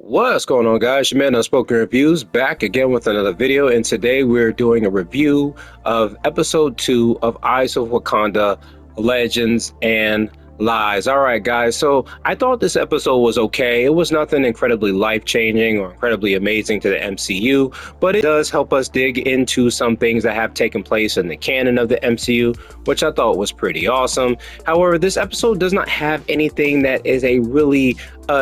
What's going on, guys? Your man Unspoken Reviews back again with another video, and today we're doing a review of episode 2 of Eyes of Wakanda, Legends and Lies. All right, guys, so I thought this episode was okay. It was nothing incredibly life-changing or incredibly amazing to the MCU, but it does help us dig into some things that have taken place in the canon of the MCU, which I thought was pretty awesome. However, this episode does not have anything that is a really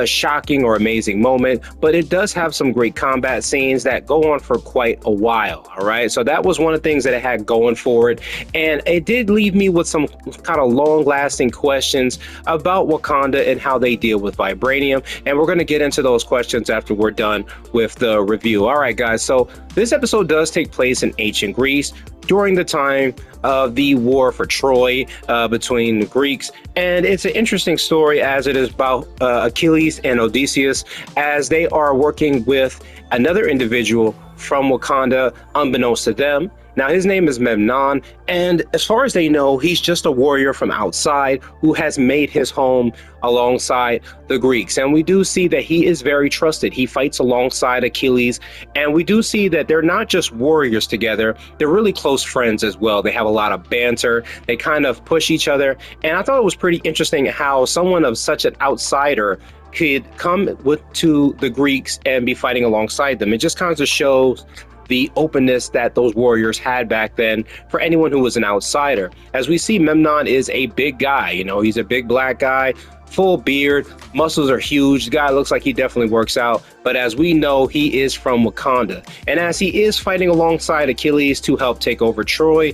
shocking or amazing moment, but it does have some great combat scenes that go on for quite a while. All right, so that was one of the things that it had going for it, and it did leave me with some kind of long-lasting questions about Wakanda and how they deal with vibranium, and we're going to get into those questions after we're done with the review. All right, guys, so this episode does take place in ancient Greece during the time of the war for Troy between the Greeks. And it's an interesting story as it is about Achilles and Odysseus as they are working with another individual from Wakanda, unbeknownst to them. Now, his name is Memnon, and as far as they know, he's just a warrior from outside who has made his home alongside the Greeks. And we do see that he is very trusted. He fights alongside Achilles, and we do see that they're not just warriors together, they're really close friends as well. They have a lot of banter, they kind of push each other, and I thought it was pretty interesting how someone of such an outsider could come to the Greeks and be fighting alongside them. It just kind of shows the openness that those warriors had back then for anyone who was an outsider. As we see, Memnon is a big guy. You know, he's a big black guy, full beard, muscles are huge. The guy looks like he definitely works out. But as we know, he is from Wakanda. And as he is fighting alongside Achilles to help take over Troy,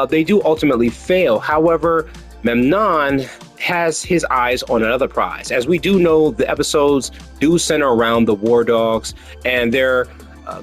they do ultimately fail. However, Memnon has his eyes on another prize. As we do know, the episodes do center around the war dogs and their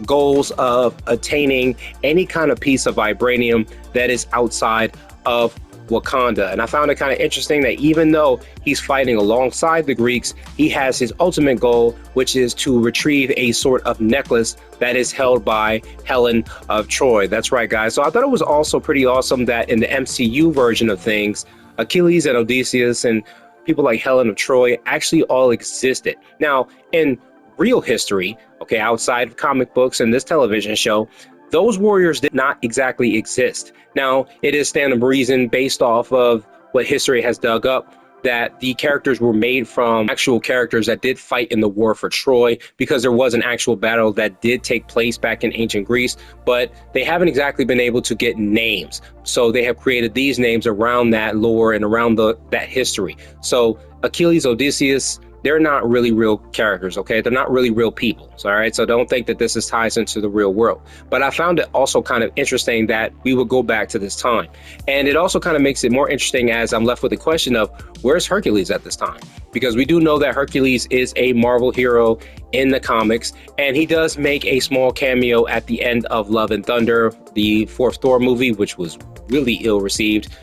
goals of attaining any kind of piece of vibranium that is outside of Wakanda. And I found it kind of interesting that even though he's fighting alongside the Greeks, he has his ultimate goal, which is to retrieve a sort of necklace that is held by Helen of Troy. That's right, guys. So I thought it was also pretty awesome that in the MCU version of things, Achilles and Odysseus and people like Helen of Troy actually all existed. Now, in real history, okay, outside of comic books and this television show, those warriors did not exactly exist. Now, it is standard reason based off of what history has dug up that the characters were made from actual characters that did fight in the war for Troy, because there was an actual battle that did take place back in ancient Greece, but they haven't exactly been able to get names. So they have created these names around that lore and around that history. So Achilles, Odysseus, they're not really real characters, okay? They're not really real people, all right? So don't think that this is ties into the real world. But I found it also kind of interesting that we would go back to this time. And it also kind of makes it more interesting as I'm left with the question of where's Hercules at this time? Because we do know that Hercules is a Marvel hero in the comics, and he does make a small cameo at the end of Love and Thunder, the fourth Thor movie, which was really ill received.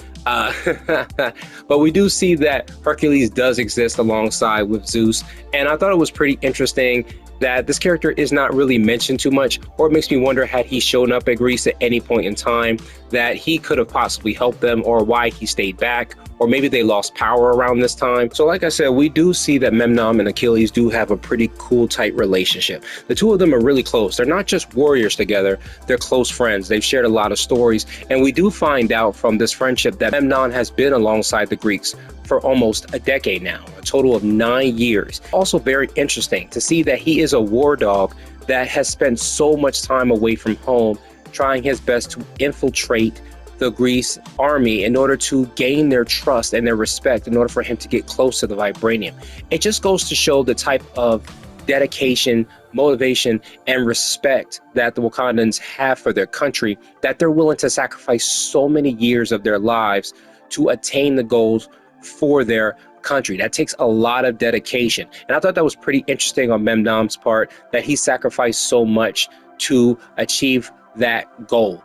But we do see that Hercules does exist alongside with Zeus, and I thought it was pretty interesting that this character is not really mentioned too much, or it makes me wonder, had he shown up at Greece at any point in time, that he could have possibly helped them, or why he stayed back, or maybe they lost power around this time. So like I said, we do see that Memnon and Achilles do have a pretty cool, tight relationship. The two of them are really close. They're not just warriors together, they're close friends. They've shared a lot of stories, and we do find out from this friendship that Memnon has been alongside the Greeks for almost a decade now, a total of 9 years. Also very interesting to see that he is a war dog that has spent so much time away from home, trying his best to infiltrate the Greece army in order to gain their trust and their respect in order for him to get close to the vibranium. It just goes to show the type of dedication, motivation, and respect that the Wakandans have for their country, that they're willing to sacrifice so many years of their lives to attain the goals for their country. That takes a lot of dedication. And I thought that was pretty interesting on Memnon's part, that he sacrificed so much to achieve that goal.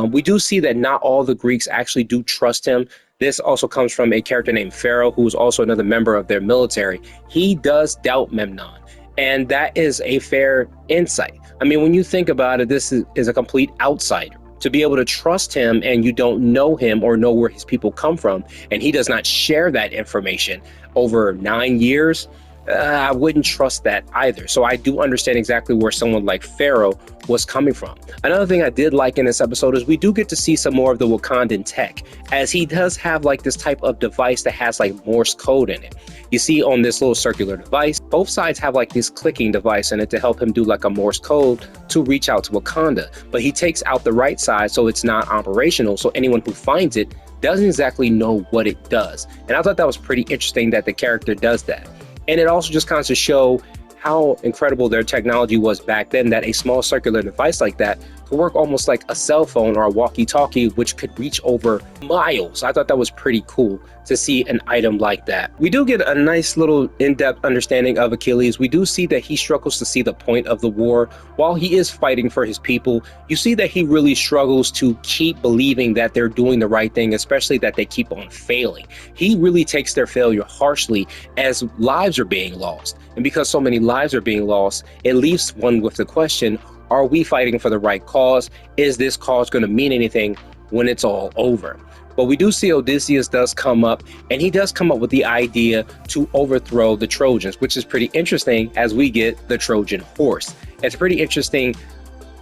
We do see that not all the Greeks actually do trust him. This also comes from a character named Pharaoh, who is also another member of their military. He does doubt Memnon, and that is a fair insight. I mean, when you think about it, this is a complete outsider. To be able to trust him and you don't know him or know where his people come from, and he does not share that information over 9 years, I wouldn't trust that either. So I do understand exactly where someone like Pharaoh was coming from. Another thing I did like in this episode is we do get to see some more of the Wakandan tech, as he does have like this type of device that has like Morse code in it. You see on this little circular device, both sides have like this clicking device in it to help him do like a Morse code to reach out to Wakanda. But he takes out the right side so it's not operational, so anyone who finds it doesn't exactly know what it does. And I thought that was pretty interesting that the character does that. And it also just kind of show how incredible their technology was back then, that a small circular device like that could work almost like a cell phone or a walkie-talkie, which could reach over miles. I thought that was pretty cool to see an item like that. We do get a nice little in-depth understanding of Achilles. We do see that he struggles to see the point of the war. While he is fighting for his people, you see that he really struggles to keep believing that they're doing the right thing, especially that they keep on failing. He really takes their failure harshly, as lives are being lost. And because so many lives are being lost, it leaves one with the question, are we fighting for the right cause? Is this cause going to mean anything when it's all over? But we do see Odysseus does come up, and he does come up with the idea to overthrow the Trojans, which is pretty interesting as we get the Trojan horse. It's a pretty interesting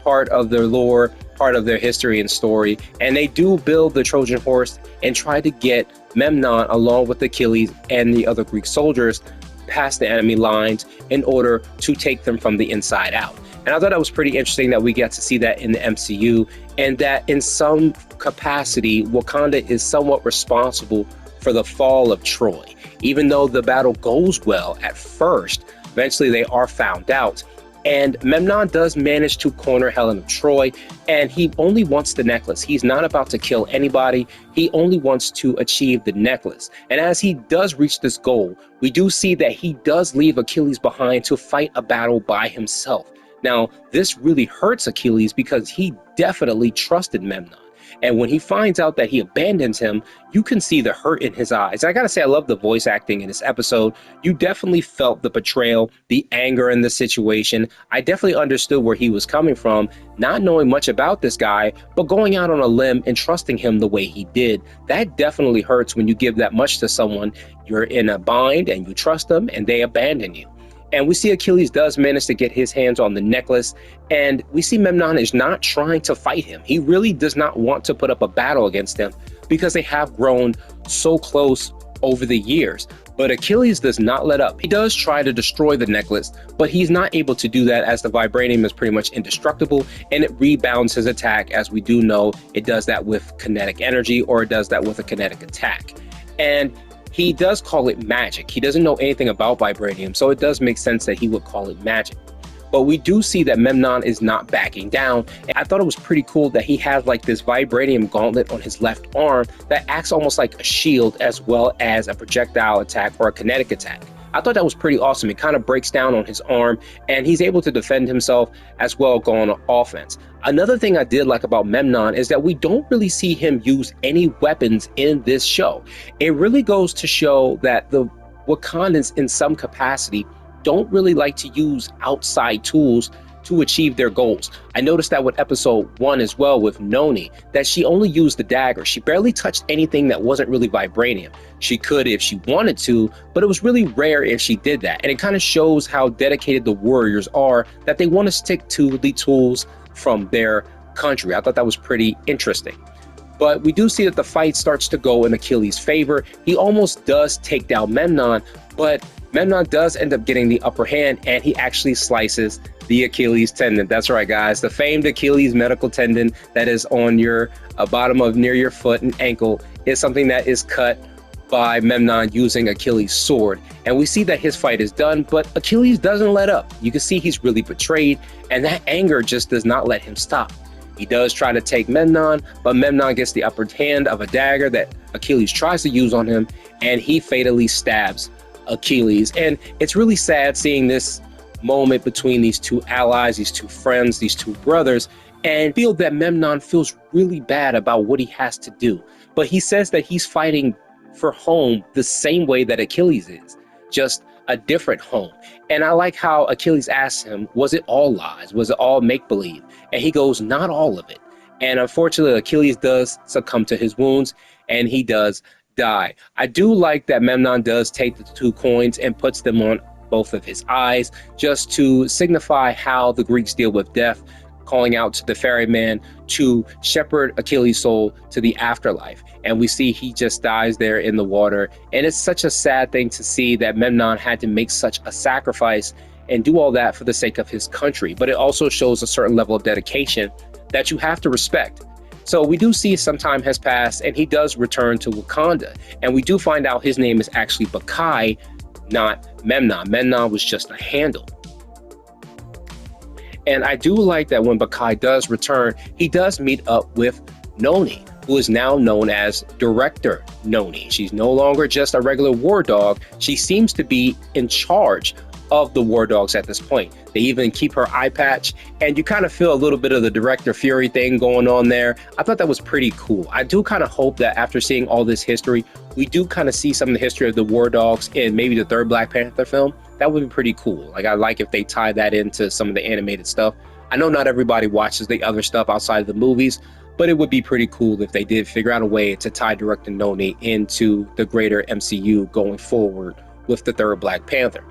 part of their lore, part of their history and story, and they do build the Trojan horse and try to get Memnon along with Achilles and the other Greek soldiers past the enemy lines in order to take them from the inside out. And I thought that was pretty interesting that we get to see that in the MCU, and that in some capacity, Wakanda is somewhat responsible for the fall of Troy. Even though the battle goes well at first, eventually they are found out. And Memnon does manage to corner Helen of Troy, and he only wants the necklace. He's not about to kill anybody. He only wants to achieve the necklace. And as he does reach this goal, we do see that he does leave Achilles behind to fight a battle by himself. Now, this really hurts Achilles because he definitely trusted Memnon. And when he finds out that he abandons him, you can see the hurt in his eyes. I gotta say, I love the voice acting in this episode. You definitely felt the betrayal, the anger in the situation. I definitely understood where he was coming from, not knowing much about this guy, but going out on a limb and trusting him the way he did. That definitely hurts when you give that much to someone. You're in a bind and you trust them and they abandon you. And we see Achilles does manage to get his hands on the necklace, and we see Memnon is not trying to fight him. He really does not want to put up a battle against him because they have grown so close over the years. But Achilles does not let up. He does try to destroy the necklace, but he's not able to do that as the vibranium is pretty much indestructible and it rebounds his attack. As we do know, it does that with kinetic energy, or it does that with a kinetic attack. And he does call it magic. He doesn't know anything about vibranium, so it does make sense that he would call it magic. But we do see that Memnon is not backing down. And I thought it was pretty cool that he has like this vibranium gauntlet on his left arm that acts almost like a shield as well as a projectile attack or a kinetic attack. I thought that was pretty awesome. It kind of breaks down on his arm and he's able to defend himself as well, going on offense. Another thing I did like about Memnon is that we don't really see him use any weapons in this show. It really goes to show that the Wakandans in some capacity don't really like to use outside tools to achieve their goals. I noticed that with episode 1 as well with Noni, that she only used the dagger. She barely touched anything that wasn't really vibranium. She could if she wanted to, but it was really rare if she did that. And it kind of shows how dedicated the warriors are, that they want to stick to the tools from their country. I thought that was pretty interesting. But we do see that the fight starts to go in Achilles' favor. He almost does take down Memnon, but Memnon does end up getting the upper hand, and he actually slices the Achilles tendon. That's right, guys. The famed Achilles medical tendon that is on your bottom of near your foot and ankle is something that is cut by Memnon using Achilles' sword. And we see that his fight is done, but Achilles doesn't let up. You can see he's really betrayed, and that anger just does not let him stop. He does try to take Memnon, but Memnon gets the upper hand of a dagger that Achilles tries to use on him, and he fatally stabs Achilles. And it's really sad seeing this moment between these two allies, these two friends, these two brothers, and feel that Memnon feels really bad about what he has to do. But he says that he's fighting for home the same way that Achilles is, just a different home. And I like how Achilles asks him, was it all lies? Was it all make-believe? And he goes, not all of it. And unfortunately, Achilles does succumb to his wounds, and he does die. I do like that Memnon does take the 2 coins and puts them on both of his eyes, just to signify how the Greeks deal with death, calling out to the ferryman to shepherd Achilles' soul to the afterlife. And we see he just dies there in the water. And it's such a sad thing to see that Memnon had to make such a sacrifice and do all that for the sake of his country. But it also shows a certain level of dedication that you have to respect. So we do see some time has passed and he does return to Wakanda. And we do find out his name is actually Bakai, not Memnon. Memnon was just a handle. And I do like that when Bakai does return, he does meet up with Noni, who is now known as Director Noni. She's no longer just a regular war dog. She seems to be in charge of the war dogs at this point. They even keep her eye patch, and you kind of feel a little bit of the Director Fury thing going on there. I thought that was pretty cool. I do kind of hope that after seeing all this history, we do kind of see some of the history of the war dogs in maybe the third Black Panther film. That would be pretty cool. Like, I like if they tie that into some of the animated stuff. I know not everybody watches the other stuff outside of the movies, but it would be pretty cool if they did figure out a way to tie Director Noni into the greater MCU going forward with the third Black Panther.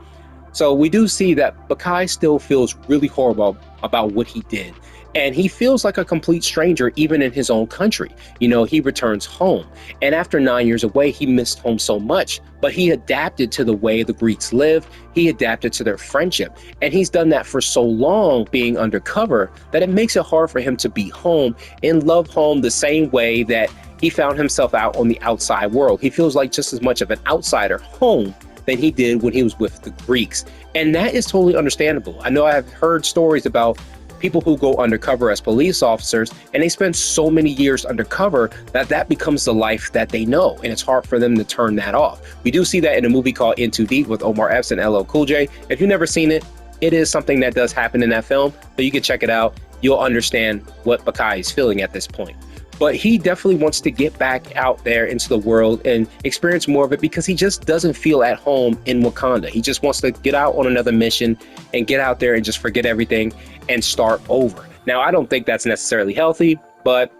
So we do see that Bakai still feels really horrible about what he did. And he feels like a complete stranger, even in his own country. You know, he returns home. And after 9 years away, he missed home so much. But he adapted to the way the Greeks live. He adapted to their friendship. And he's done that for so long, being undercover, that it makes it hard for him to be home and love home the same way that he found himself out on the outside world. He feels like just as much of an outsider home than he did when he was with the Greeks. And that is totally understandable. I know I've heard stories about people who go undercover as police officers, and they spend so many years undercover that becomes the life that they know, and it's hard for them to turn that off. We do see that in a movie called In Too Deep with Omar Epps and LL Cool J. If you've never seen it, it is something that does happen in that film, but you can check it out. You'll understand what Bakai is feeling at this point. But he definitely wants to get back out there into the world and experience more of it because he just doesn't feel at home in Wakanda. He just wants to get out on another mission and get out there and just forget everything and start over. Now, I don't think that's necessarily healthy, but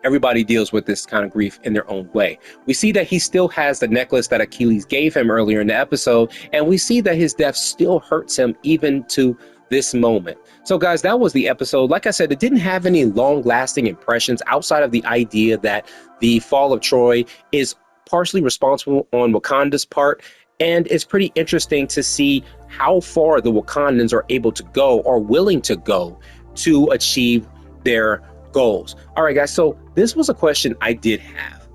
everybody deals with this kind of grief in their own way. We see that he still has the necklace that Achilles gave him earlier in the episode, and we see that his death still hurts him even to this moment. So guys, that was the episode. Like I said, it didn't have any long-lasting impressions outside of the idea that the fall of Troy is partially responsible on Wakanda's part, and it's pretty interesting to see how far the Wakandans are able to go or willing to go to achieve their goals. All right, guys, so this was a question I did have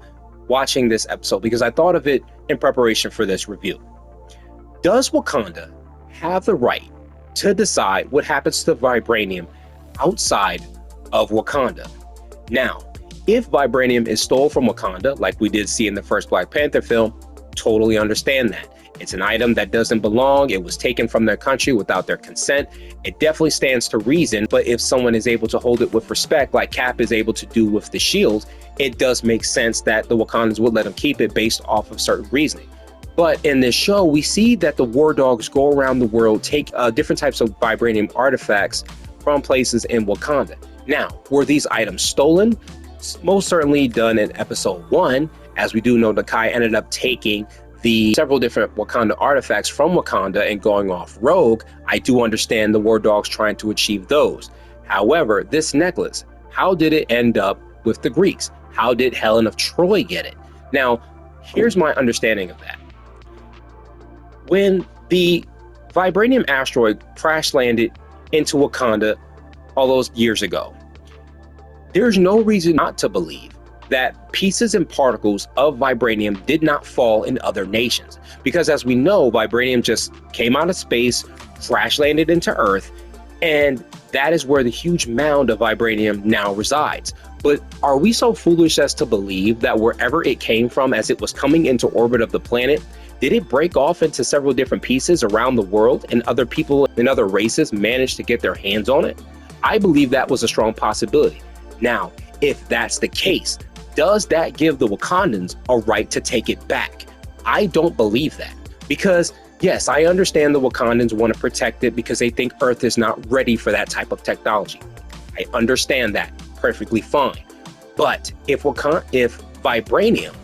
watching this episode because I thought of it in preparation for this review. Does Wakanda have the right to decide what happens to vibranium outside of Wakanda? Now, if vibranium is stole from Wakanda, like we did see in the first Black Panther film, totally understand that. It's an item that doesn't belong. It was taken from their country without their consent. It definitely stands to reason, but if someone is able to hold it with respect, like Cap is able to do with the shield, it does make sense that the Wakandans would let him keep it based off of certain reasoning. But in this show, we see that the war dogs go around the world, take different types of vibranium artifacts from places in Wakanda. Now, were these items stolen? Most certainly done in episode 1, as we do know Nakai ended up taking the several different Wakanda artifacts from Wakanda and going off rogue. I do understand the war dogs trying to achieve those. However, this necklace, how did it end up with the Greeks? How did Helen of Troy get it? Now, here's my understanding of that. When the vibranium asteroid crash landed into Wakanda all those years ago, there's no reason not to believe that pieces and particles of vibranium did not fall in other nations. Because as we know, vibranium just came out of space, crash landed into Earth, and that is where the huge mound of vibranium now resides. But are we so foolish as to believe that wherever it came from as it was coming into orbit of the planet, did it break off into several different pieces around the world and other people and other races managed to get their hands on it? I believe that was a strong possibility. Now, if that's the case, does that give the Wakandans a right to take it back? I don't believe that. Because, yes, I understand the Wakandans want to protect it because they think Earth is not ready for that type of technology. I understand that perfectly fine. But if vibranium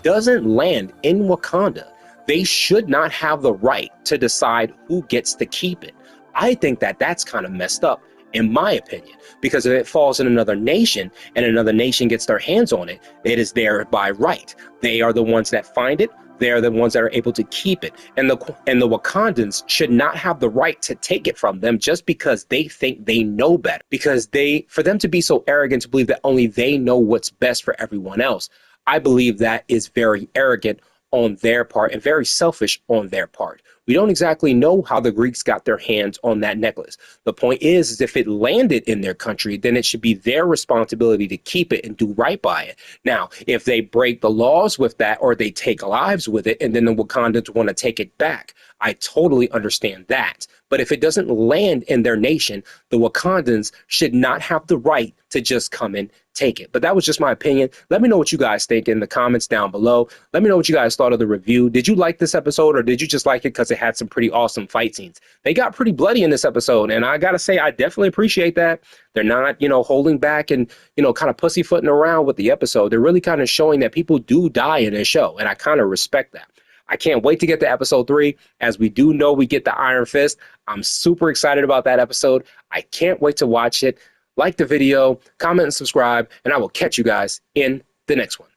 doesn't land in Wakanda, they should not have the right to decide who gets to keep it. I think that that's kind of messed up, in my opinion, because if it falls in another nation and another nation gets their hands on it, it is theirs by right. They are the ones that find it. They are the ones that are able to keep it. And the Wakandans should not have the right to take it from them just because they think they know better. Because for them to be so arrogant to believe that only they know what's best for everyone else, I believe that is very arrogant on their part and very selfish on their part. We don't exactly know how the Greeks got their hands on that necklace. The point is if it landed in their country, then it should be their responsibility to keep it and do right by it. Now, if they break the laws with that or they take lives with it and then the Wakandans want to take it back, I totally understand that. But if it doesn't land in their nation, the Wakandans should not have the right to just come and take it. But that was just my opinion. Let me know what you guys think in the comments down below. Let me know what you guys thought of the review. Did you like this episode or did you just like it because it had some pretty awesome fight scenes? They got pretty bloody in this episode, and I gotta say, I definitely appreciate that. They're not, holding back and, kind of pussyfooting around with the episode. They're really kind of showing that people do die in this show, and I kind of respect that. I can't wait to get to episode 3, as we do know we get the Iron Fist. I'm super excited about that episode. I can't wait to watch it. Like the video, comment and subscribe, and I will catch you guys in the next one.